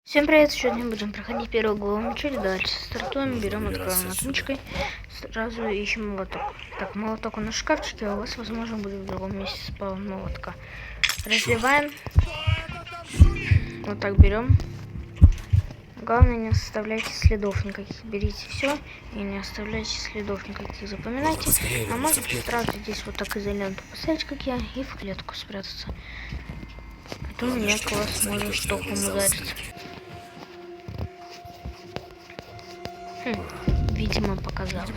Всем привет! Сегодня будем проходить первую главу меча. Дальше стартуем, берем, открываем отмычкой. Сразу ищем молоток. Так, молоток у нас в шкафчике, а у вас, возможно, будет в другом месте спаун молотка. Разбиваем. Вот так берем. Главное, не оставляйте следов никаких. Берите все и не оставляйте следов никаких. Запоминайте. А можете сразу здесь вот так изоленту поставить, как я, и в клетку спрятаться. А то меня класс может током ударить. Видимо, показалось.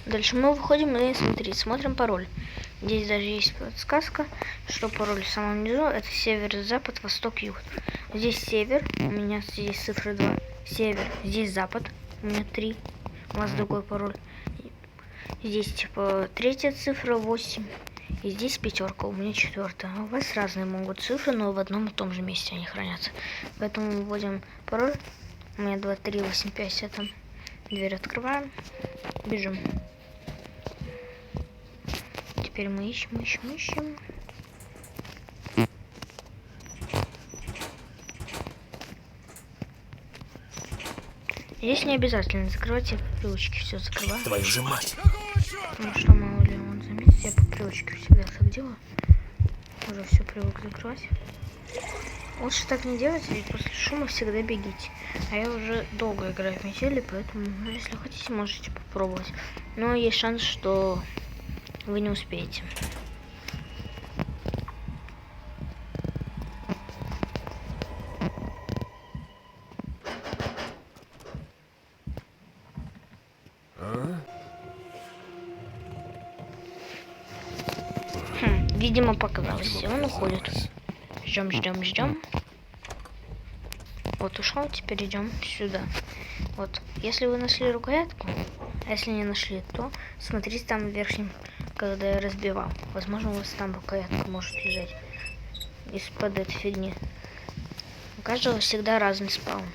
Дальше мы выходим и смотрим пароль. Здесь даже есть подсказка, что пароль в самом низу это север, запад, восток, юг. Здесь север, у меня здесь цифра 2. Север, здесь запад, у меня 3. У вас другой пароль. Здесь типа третья цифра 8. И здесь пятерка, у меня 4. У вас разные могут цифры, но в одном и том же месте они хранятся. Поэтому мы вводим пароль. У меня 2, 3, 8, 5. Это дверь открываем. Бежим. Теперь мы ищем. Здесь не обязательно закрывать, я по привычке все закрываю. Твою же мать! Потому что мало ли он заметит, я по привычке всегда так делаю. Уже все привык закрывать. Лучше так не делать, ведь после шума всегда бегите. А я уже долго играю в метели, поэтому, если хотите, можете попробовать. Но есть шанс, что вы не успеете. Видимо, показалось. Он уходит. Ждем. Вот ушел, теперь идем сюда. Вот, если вы нашли рукоятку, а если не нашли, то смотрите там в верхнем, когда я разбивал. Возможно, у вас там рукоятка может лежать из-под этой фигни. У каждого всегда разный спаун.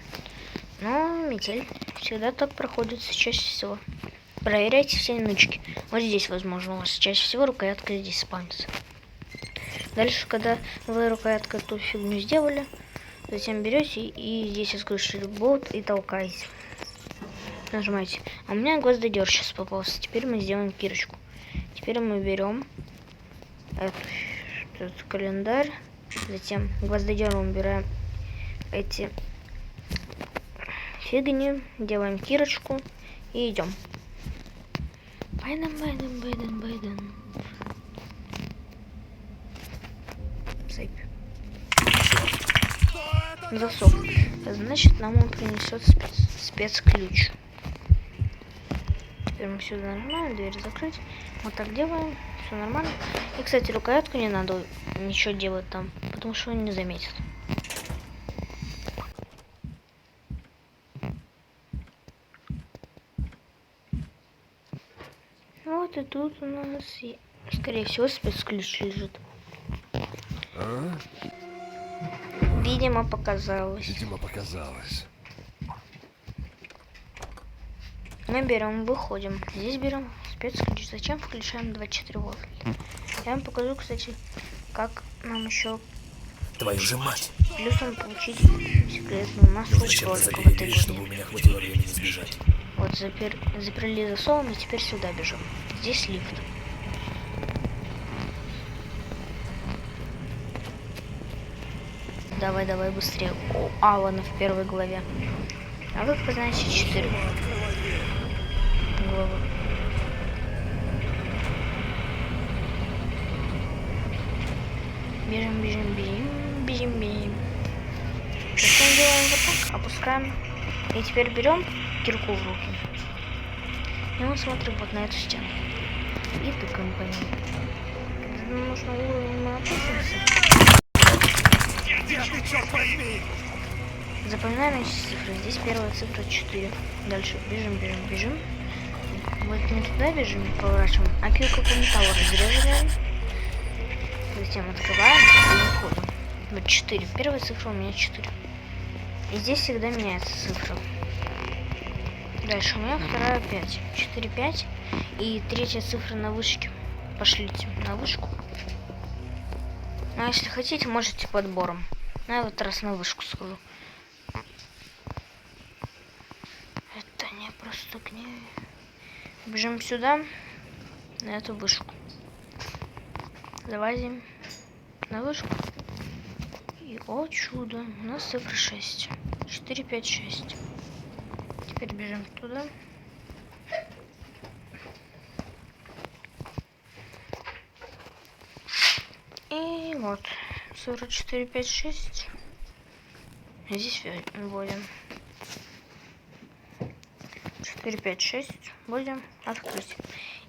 Но метель всегда так проходит чаще всего. Проверяйте все нычки. Вот здесь, возможно, у вас чаще всего рукоятка здесь спавнится. Дальше, когда вы рукояткой эту фигню сделали, затем берете и здесь открываете болт и толкаете. Нажимаете. А у меня гвоздодер сейчас попался. Теперь мы сделаем кирочку. Теперь мы берем этот календарь. Затем гвоздодером убираем эти фигни. Делаем кирочку и идем. Байден. Цепь. Засов. Значит, нам он принесет спецключ. Теперь мы сюда нажимаем, дверь закрыть. Вот так делаем, все нормально. И, кстати, рукоятку не надо ничего делать там, потому что он не заметит. Вот и тут у нас, скорее всего, спецключ лежит. Видимо, показалось. Мы берем, выходим. Здесь берем спецключ. Зачем включаем 24 вольта? Я вам покажу, кстати, как нам еще Твою же мать! плюсом получить секретную массу кролика в этой чтобы у меня хватило времени сбежать. Вот заперли засовом и теперь сюда бежим. Здесь лифт. Давай быстрее. О, Алана в первой главе. А вы знаете 4 главы. Бежим. Затем делаем вот так, опускаем. И теперь берем кирку в руки. И мы смотрим вот на эту стену. И тыкаем по ней. Когда нужно уровень, мы опустимся. Запоминаем эти цифры. Здесь первая цифра 4. Дальше бежим. Вот не туда бежим, поворачиваем, а к какому металлу разрезаем. Затем открываем и выходим. Вот 4. Первая цифра у меня 4. И здесь всегда меняется цифра. Дальше у меня вторая 5. 4, 5. И третья цифра на вышке. Пошлите на вышку. Но если хотите, можете подбором. Но я вот раз на вышку схожу. Это не просто к ней. Бежим сюда, на эту вышку. Залазим на вышку. И, о чудо, у нас цифра 6. 4, 5, 6. Теперь бежим туда. И вот, 44, 5, 6. Здесь вводим. 4, 5, 6. Будем открыть.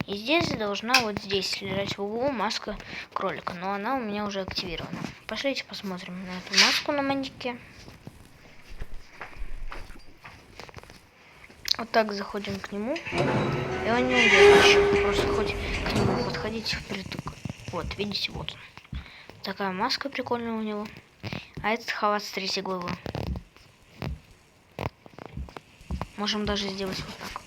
И здесь должна вот здесь лежать в углу маска кролика. Но она у меня уже активирована. Пошлите посмотрим на эту маску на манеке. Вот так заходим к нему. И он не уйдет еще. Просто хоть к нему подходите впритык. Вот, видите, вот он. Такая маска прикольная у него. А этот халат с 3 главы. Можем даже сделать вот так.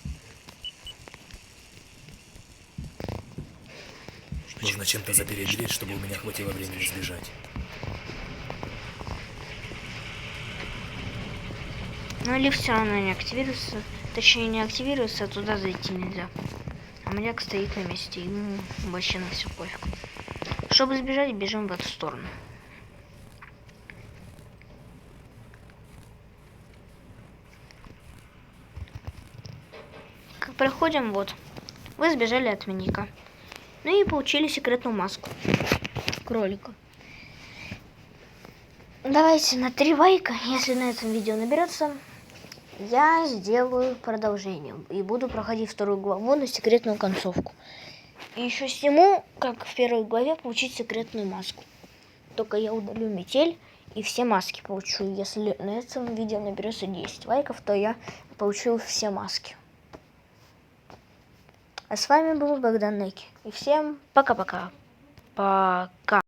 Нужно чем-то запереть дверь, чтобы у меня хватило времени сбежать. Но лифт все равно не активируется. Точнее, не активируется, а туда зайти нельзя. А маньяк стоит на месте, ему вообще на все пофиг. Чтобы сбежать, бежим в эту сторону. Как проходим, вот. Вы сбежали от маньяка. Ну и получили секретную маску кролика. Давайте на 3 лайка, если на этом видео наберется, я сделаю продолжение и буду проходить 2 главу на секретную концовку. И еще сниму, как в 1 главе получить секретную маску. Только я удалю метель и все маски получу. Если на этом видео наберется 10 лайков, то я получу все маски. А с вами был Богдан Неки. И всем пока-пока. Пока.